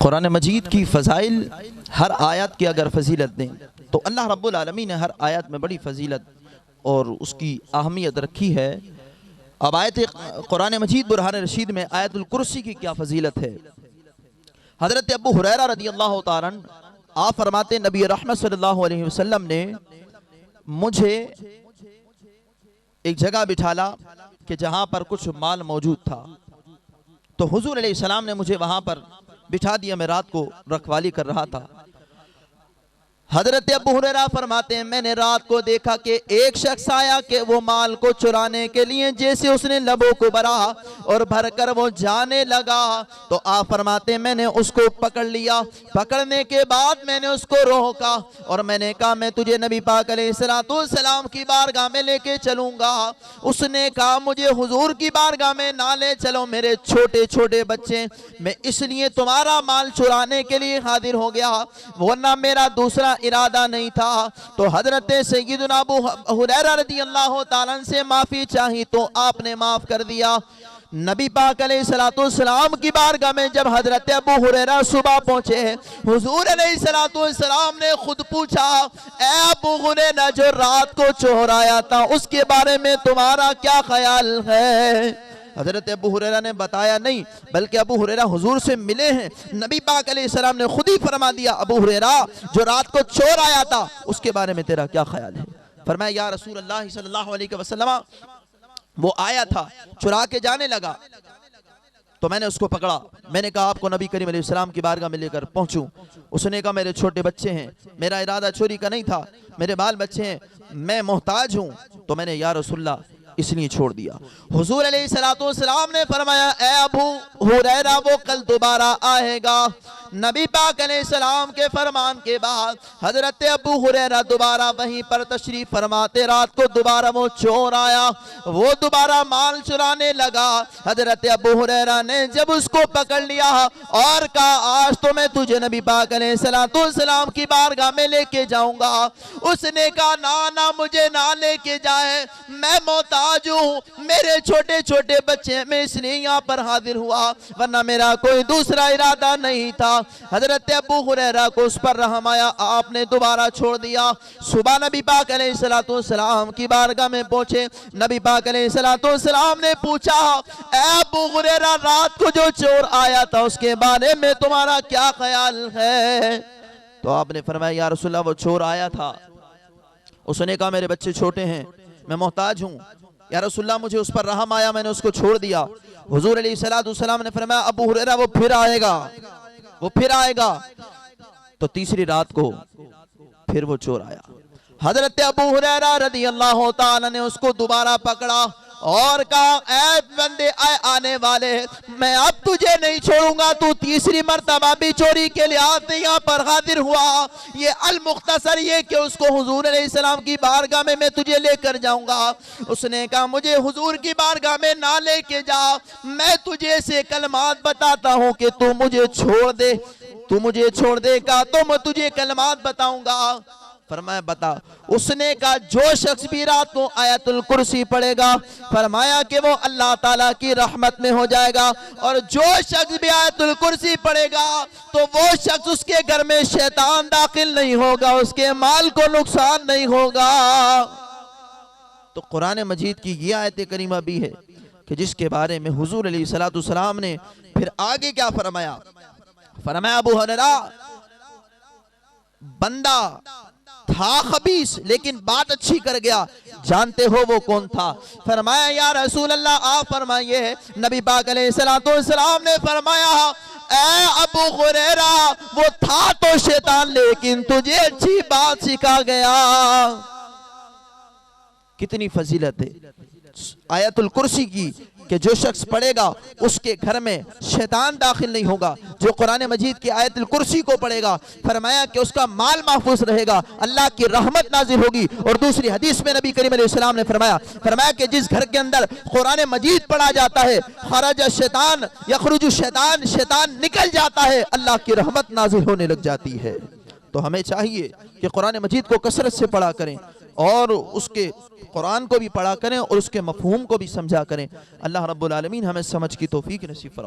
कुरान मजीद की फ़ज़ाइल हर आयत की अगर फजीलत दें तो अल्लाह रब्बुल आलमीन ने हर आयत में बड़ी फ़जीलत और उसकी अहमियत रखी है। अब आयत कुरान मजीद बुरहान रशीद में आयतुल कुर्सी की क्या फ़जीलत है। हज़रत अबू हुरैरा रज़ियल्लाहु ताला अन्हु आप फरमाते नबी रहमत सल्लल्लाहु अलैहि वसल्लम ने मुझे एक जगह बिठाला कि जहाँ पर कुछ माल मौजूद था, तो हुजूर अलैहिस्सलाम ने मुझे वहाँ पर बिठा दिया। मैं रात को रखवाली कर रहा था। हजरत अबू हुरैरा फरमाते हैं मैंने रात को देखा कि एक शख्स आया कि वो माल को चुराने के लिए जैसे उसने लबों को भरा और भरकर वो जाने लगा, तो आप फरमाते हैं मैंने उसको पकड़ लिया। पकड़ने के बाद मैंने उसको रोका और मैंने कहा मैं तुझे नबी पाक अलैहिस्सलाम की बारगाह में लेके चलूंगा। उसने कहा मुझे हुजूर की बारगाह में ना ले चलो, मेरे छोटे छोटे बच्चे, मैं इसलिए तुम्हारा माल चुराने के लिए हाजिर हो गया, वरना मेरा दूसरा इरादा नहीं था। तो हजरत सय्यदुना अबू हुरैरा रज़ियल्लाहु ताला अन्हु से माफी चाही तो आपने माफ कर दिया। नबी पाक अलैहिस्सलाम की बारगाह में जब हजरत अबू हुरैरा सुबह पहुंचे, हुजूर अलैहिस्सलाम ने खुद पूछा ए अबू हुरैरा जो रात को चोर आया था उसके बारे में तुम्हारा क्या ख्याल है। हजरत अबू हुरैरा ने बताया नहीं, बल्कि अबू हुरैरा हुजूर से मिले हैं। नबी पाक अलैहिस्सलाम ने खुद ही फरमा दिया अबू हुरैरा जो रात को चोर आया था उसके बारे में तेरा क्या ख्याल है। फरमाया या रसूल अल्लाह सल्लल्लाहु अलैहि वसल्लम वो आया था, चुरा के जाने लगा, तो मैंने उसको पकड़ा। मैंने कहा आपको नबी करीम अलैहिस्सलाम की बारगाह में लेकर पहुंचूं। उसने कहा मेरे छोटे बच्चे हैं, मेरा इरादा चोरी का नहीं था, मेरे बाल बच्चे हैं, मैं मोहताज हूं, तो मैंने या रसूलल्लाह इसलिए छोड़ दिया। हुजूर अलैहिस्सलाम ने फरमाया ए अबू हुरैरा वो कल दोबारा आएगा। नबी पाक अलैहिस्सलाम के फरमान के बाद हजरत अबू हुरैरा दोबारा वहीं पर तशरीफ फरमाते, रात को दोबारा वो चोर आया, वो दोबारा माल चुराने लगा। हजरत अबू हुरैरा ने जब उसको पकड़ लिया और कहा आज तो मैं तुझे नबी पाक अलैहिस्सलाम की बारगाह में लेके जाऊंगा। उसने कहा ना ना मुझे ना लेके जाए, मैं मोहताज हूं, मेरे छोटे छोटे बच्चे, मैं इसलिए यहाँ पर हाजिर हुआ, वरना मेरा कोई दूसरा इरादा नहीं था। हजरत अबू हुरैरा को उस पर रहम आया, आपने दोबारा छोड़ दिया। सुबह नबी पाक अलैहिस्सलाम की बारगाह में पहुंचे। नबी पाक अलैहिस्सलाम ने पूछा ए अबू हुरैरा रात को जो चोर आया था उसके बारे में तुम्हारा क्या ख्याल है। तो आपने फरमाया या रसूलल्लाह वो चोर आया था, उसने कहा मेरे बच्चे छोटे हैं, मैं मोहताज हूं, या रसूलल्लाह मुझे उस पर रहम आया, मैंने उसको छोड़ दिया। हुजूर अलैहिस्सलाम ने फरमाया अबू हुरैरा वो फिर आएगा, वो फिर आएगा। तो तीसरी रात को फिर वो चोर आया। हजरत अबू हुरैरा रज़ियल्लाहु ताला ने उसको दोबारा पकड़ा और कहा ऐ बंदे आने वाले, मैं अब तुझे नहीं छोड़ूंगा, तू तीसरी मर्तबा भी चोरी के लिए यहाँ पर हाजिर हुआ। ये अल मुख्तसर ये कि उसको हुजूर अलैहिस्सलाम की बारगाह में मैं तुझे लेकर जाऊंगा। उसने कहा मुझे हुजूर की बारगाह में ना लेके जा, मैं तुझे से कलमात बताता हूँ कि तू मुझे छोड़ दे, तू मुझे छोड़ देगा तो मैं तुझे कलमात बताऊंगा। फरमाया बता। उसने कहा जो शख्स भी रात को आयतुल कुर्सी पढ़ेगा, फरमाया कि वो अल्लाह ताला की रहमत में हो जाएगा, और जो शख्स भी आयतुल कुर्सी पढ़ेगा तो वो शख्स उसके घर में शैतान दाखिल नहीं होगा, उसके माल को नुकसान नहीं होगा। तो कुरान मजीद की ये आयत करीमा भी है कि जिसके बारे में हुजूर अलैहिस्सलाम ने फिर आगे क्या फरमाया। फरमाया अबू हुरैरा बंदा था खबीस लेकिन बात अच्छी कर गया, जानते हो वो कौन था। फरमाया या रसूल अल्लाह आप फरमाइए। नबी पाक अलैहिस्सलाम ने फरमाया ए अबू हुरैरा वो था तो शैतान लेकिन तुझे अच्छी बात सिखा गया। कितनी फजीलत है आयतुल कुर्सी की कि जो शख्स पढ़ेगा उसके घर में शैतान दाखिल नहीं होगा। जो कुरान मजीद की आयतुल कुर्सी को पढ़ेगा फरमाया कि उसका माल महफूज रहेगा, अल्लाह की रहमत नाजिल होगी। और दूसरी हदीस में नबी करीम अलैहिस्सलाम ने फरमाया कि जिस घर के अंदर कुरान मजीद पढ़ा जाता है खरज शैतान यखरुजु शैतान, शैतान निकल जाता है, अल्लाह की रहमत नाजिल होने लग जाती है। तो हमें चाहिए कि कुरान मजीद को कसरत से पढ़ा करें और उसके कुरान को भी पढ़ा करें और उसके मफहूम को भी समझा करें। अल्लाह रब्बुल आलमीन हमें समझ की तौफीक नसीब फरमाए।